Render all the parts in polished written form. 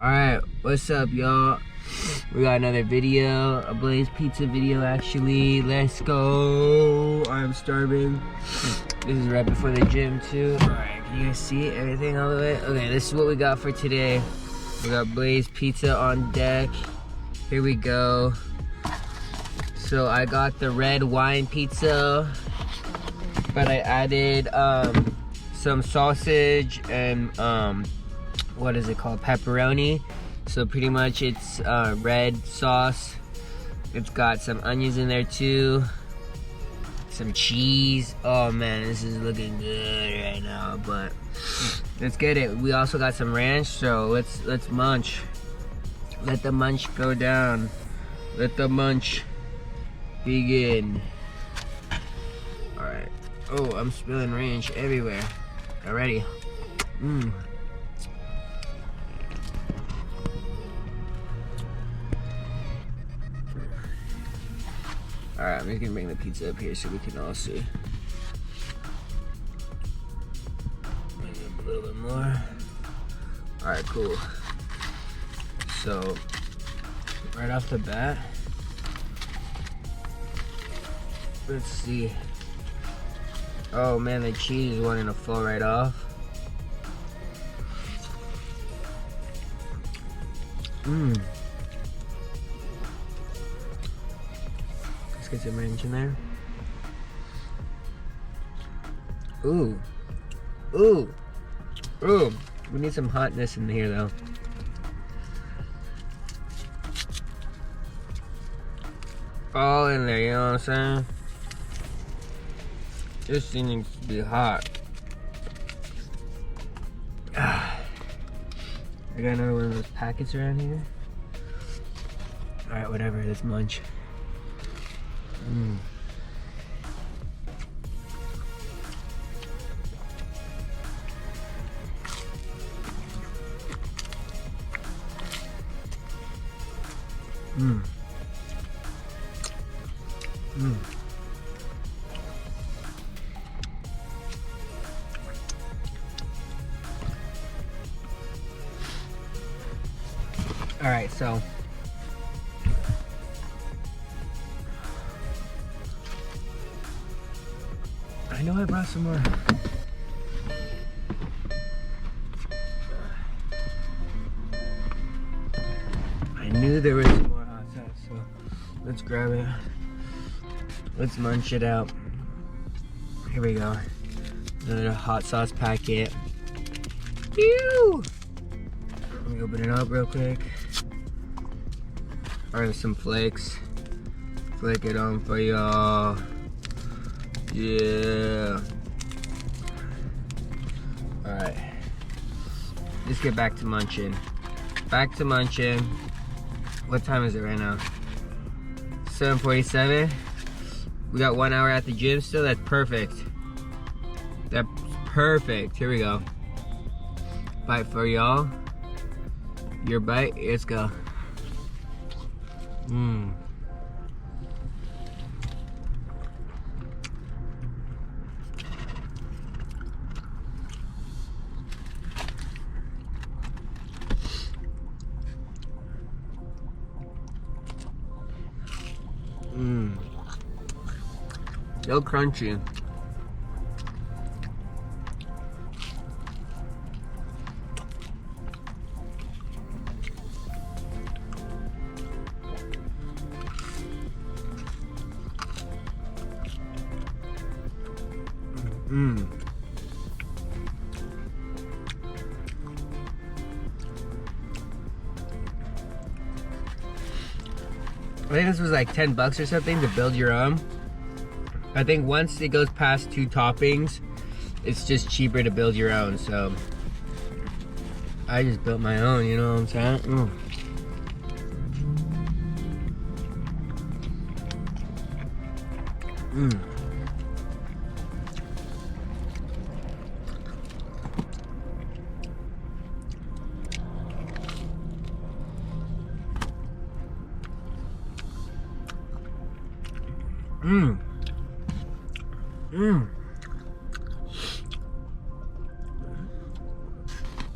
Alright, what's up, y'all? We got another video, a Blaze Pizza video actually. Let's go. I'm starving. This is right before the gym too. Alright, can you guys see everything all the way? Okay, this is what we got for today. We got Blaze Pizza on deck. Here we go. So I got the red wine pizza, but I added some sausage and what is it called, pepperoni. So pretty much it's red sauce. It's got some onions in there too, some cheese. Oh man, this is looking good right now, but let's get it. We also got some ranch, so let's munch. Let the munch go down. Let the munch begin. All right. Oh, I'm spilling ranch everywhere already. Alright, I'm just gonna bring the pizza up here so we can all see. Bring it up a little bit more. Alright, cool. So, right off the bat, let's see. Oh man, the cheese is wanting to fall right off. Let's get some ranch in there. Ooh. Ooh. Ooh. We need some hotness in here though. All in there, you know what I'm saying? This thing needs to be hot. I got another one of those packets around here. Alright, whatever, let's munch. All right, so I know I brought some more. I knew there was some more hot sauce, so let's grab it. Let's munch it out. Here we go. Another hot sauce packet. Ew! Let me open it up real quick. Alright, some flakes. Flake it on for y'all. Yeah. Alright. Let's get back to munching. Back to munching. What time is it right now? 7:47. We got 1 hour at the gym still. That's perfect. That's perfect. Here we go. Bite for y'all. Your bite. Let's go. So crunchy. I think this was like 10 bucks or something to build your own. I think once it goes past 2 toppings, it's just cheaper to build your own. So I just built my own, you know what I'm saying?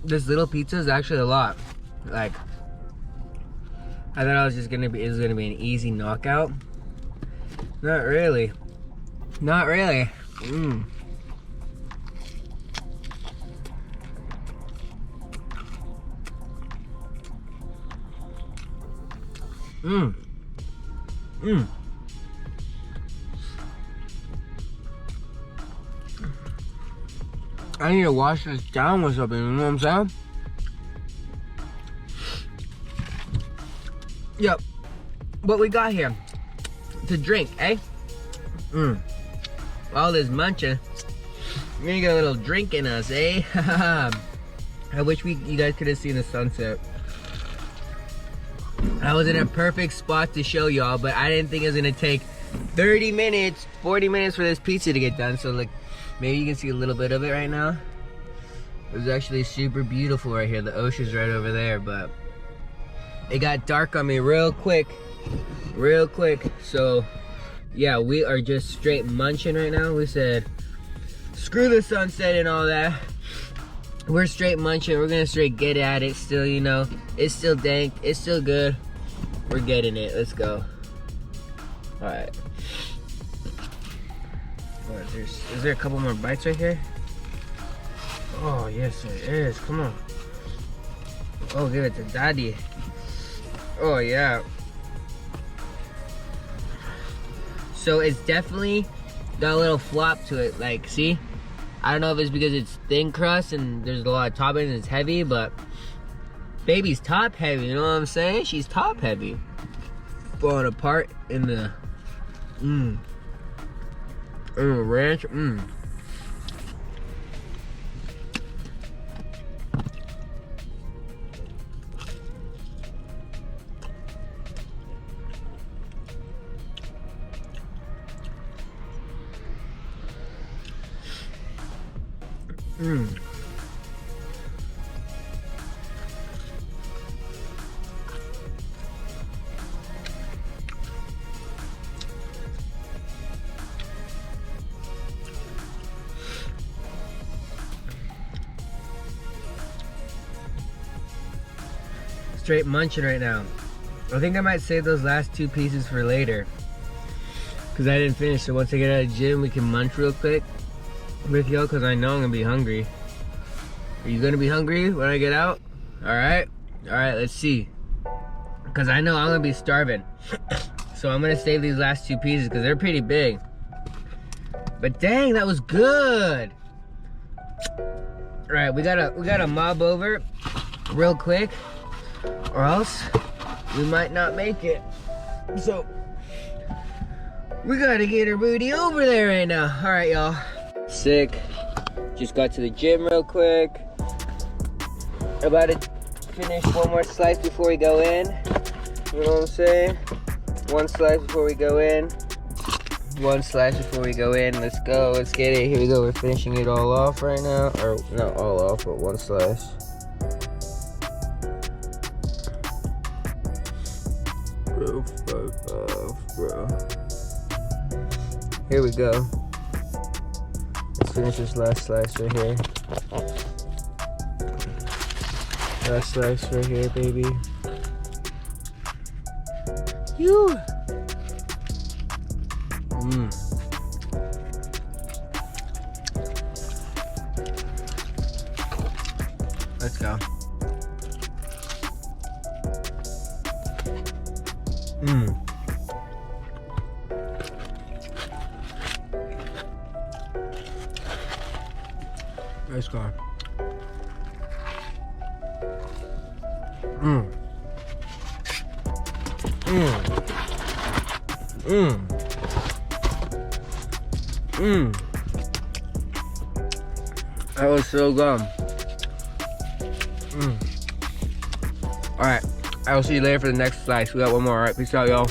This little pizza is actually a lot. Like, I thought it was gonna be an easy knockout. Not really. Not really. Mmm. Mmm. Mmm. I need to wash this down with something, you know what I'm saying? Yep. What we got here to drink, eh? Mmm. All this munching. We're gonna get a little drink in us, eh? I wish you guys could have seen the sunset. I was in a perfect spot to show y'all, but I didn't think it was gonna take 30 minutes, 40 minutes for this pizza to get done. So like, maybe you can see a little bit of it right now. It was actually super beautiful right here. The ocean's right over there, but it got dark on me real quick. So yeah, we are just straight munching right now. We said, screw the sunset and all that. We're straight munching. We're gonna straight get at it still, you know. It's still dank, it's still good. We're getting it, let's go. All right. What, is there a couple more bites right here? Oh, yes there is, come on. Oh, give it to daddy. Oh, yeah. So it's definitely got a little flop to it, like, see? I don't know if it's because it's thin crust and there's a lot of topping and it's heavy, but baby's top heavy, you know what I'm saying? She's top heavy. Falling apart in the ranch. Straight munching right now. I think I might save those last two pieces for later, because I didn't finish. So once I get out of the gym, we can munch real quick with y'all, because I know I'm gonna be hungry. Are you gonna be hungry when I get out? Alright, let's see, because I know I'm gonna be starving. So I'm gonna save these last two pieces because they're pretty big. But dang, that was good. Alright, we gotta mob over real quick, or else we might not make it. So we gotta get our booty over there right now. Alright, y'all. Sick. Just got to the gym real quick. About to finish one more slice before we go in. You know what I'm saying? One slice before we go in. One slice before we go in. Let's go. Let's get it. Here we go. We're finishing it all off right now. Or not all off, but one slice. Bro, fuck off, bro. Here we go. Let's finish this last slice right here. Last slice right here, baby. You. Let's go. Let's go. That was so good. Alright, I will see you later for the next slice. We got one more. Alright, peace out, y'all.